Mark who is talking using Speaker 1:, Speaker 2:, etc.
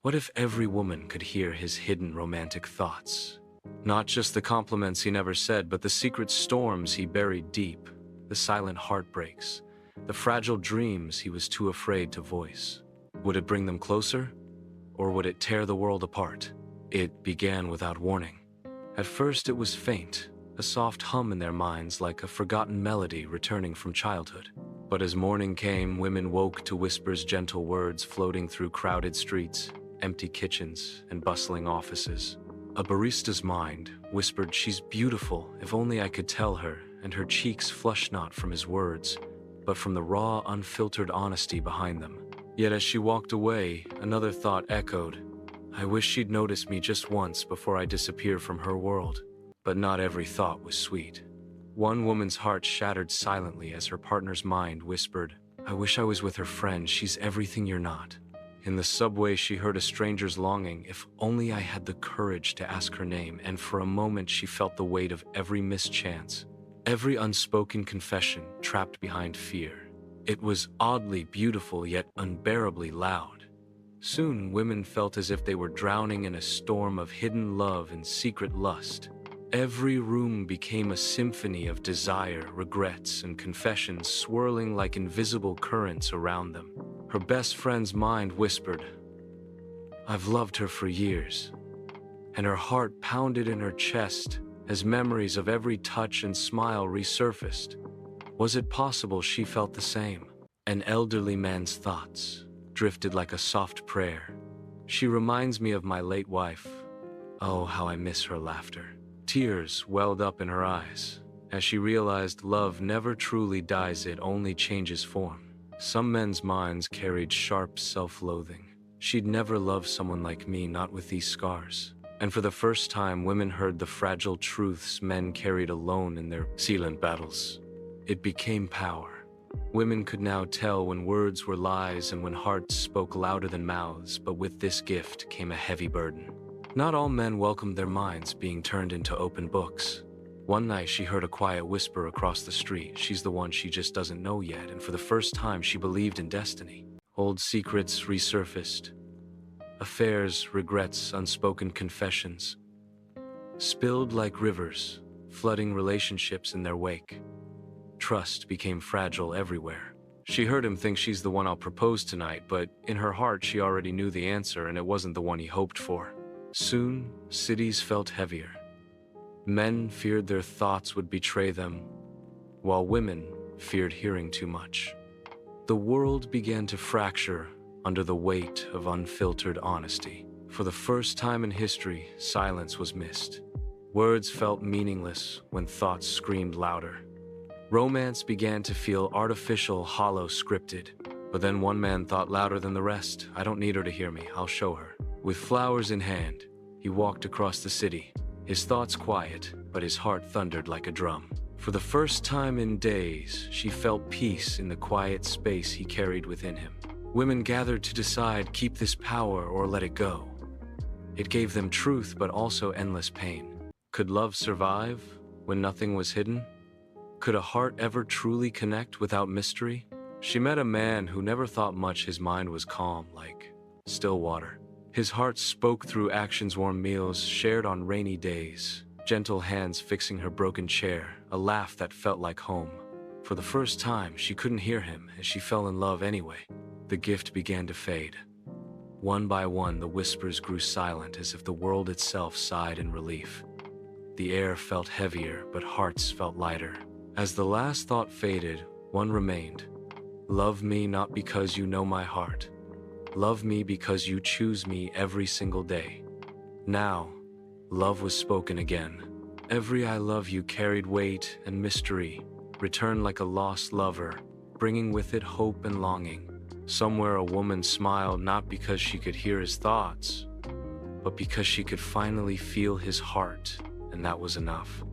Speaker 1: What if every woman could hear his hidden romantic thoughts? Not just the compliments he never said, but the secret storms he buried deep, the silent heartbreaks, the fragile dreams he was too afraid to voice. Would it bring them closer? Or would it tear the world apart? It began without warning. At first it was faint, a soft hum in their minds like a forgotten melody returning from childhood. But as morning came, women woke to whispers, gentle words floating through crowded streets, empty kitchens, and bustling offices. A barista's mind whispered, "She's beautiful, if only I could tell her," and her cheeks flushed not from his words, but from the raw, unfiltered honesty behind them. Yet as she walked away, another thought echoed, "I wish she'd notice me just once before I disappear from her world." But not every thought was sweet. One woman's heart shattered silently as her partner's mind whispered, "I wish I was with her friend, she's everything you're not." In the subway she heard a stranger's longing, "If only I had the courage to ask her name," and for a moment she felt the weight of every missed chance, every unspoken confession trapped behind fear. It was oddly beautiful yet unbearably loud. Soon women felt as if they were drowning in a storm of hidden love and secret lust. Every room became a symphony of desire, regrets, and confessions swirling like invisible currents around them. Her best friend's mind whispered, "I've loved her for years," and her heart pounded in her chest as memories of every touch and smile resurfaced. Was it possible she felt the same? An elderly man's thoughts drifted like a soft prayer. "She reminds me of my late wife. Oh, how I miss her laughter." Tears welled up in her eyes as she realized love never truly dies, it only changes form. Some men's minds carried sharp self-loathing. "She'd never love someone like me, not with these scars." And for the first time, women heard the fragile truths men carried alone in their silent battles. It became power. Women could now tell when words were lies and when hearts spoke louder than mouths, but with this gift came a heavy burden. Not all men welcomed their minds being turned into open books. One night she heard a quiet whisper across the street, "She's the one, she just doesn't know yet," and for the first time she believed in destiny. Old secrets resurfaced. Affairs, regrets, unspoken confessions spilled like rivers, flooding relationships in their wake. Trust became fragile everywhere. She heard him think, "She's the one I'll propose tonight," but in her heart she already knew the answer, and it wasn't the one he hoped for. Soon, cities felt heavier. Men feared their thoughts would betray them, while women feared hearing too much. The world began to fracture under the weight of unfiltered honesty. For the first time in history, silence was missed. Words felt meaningless when thoughts screamed louder. Romance began to feel artificial, hollow, scripted. But then one man thought louder than the rest, "I don't need her to hear me, I'll show her." With flowers in hand, he walked across the city, his thoughts quiet, but his heart thundered like a drum. For the first time in days, she felt peace in the quiet space he carried within him. Women gathered to decide, keep this power or let it go. It gave them truth, but also endless pain. Could love survive when nothing was hidden? Could a heart ever truly connect without mystery? She met a man who never thought much. His mind was calm, like still water. His heart spoke through actions, warm meals shared on rainy days, gentle hands fixing her broken chair, a laugh that felt like home. For the first time, she couldn't hear him, and she fell in love anyway. The gift began to fade. One by one, the whispers grew silent, as if the world itself sighed in relief. The air felt heavier, but hearts felt lighter. As the last thought faded, one remained. "Love me not because you know my heart. Love me because you choose me every single day." Now, love was spoken again. Every "I love you" carried weight and mystery, returned like a lost lover, bringing with it hope and longing. Somewhere a woman smiled, not because she could hear his thoughts, but because she could finally feel his heart, and that was enough.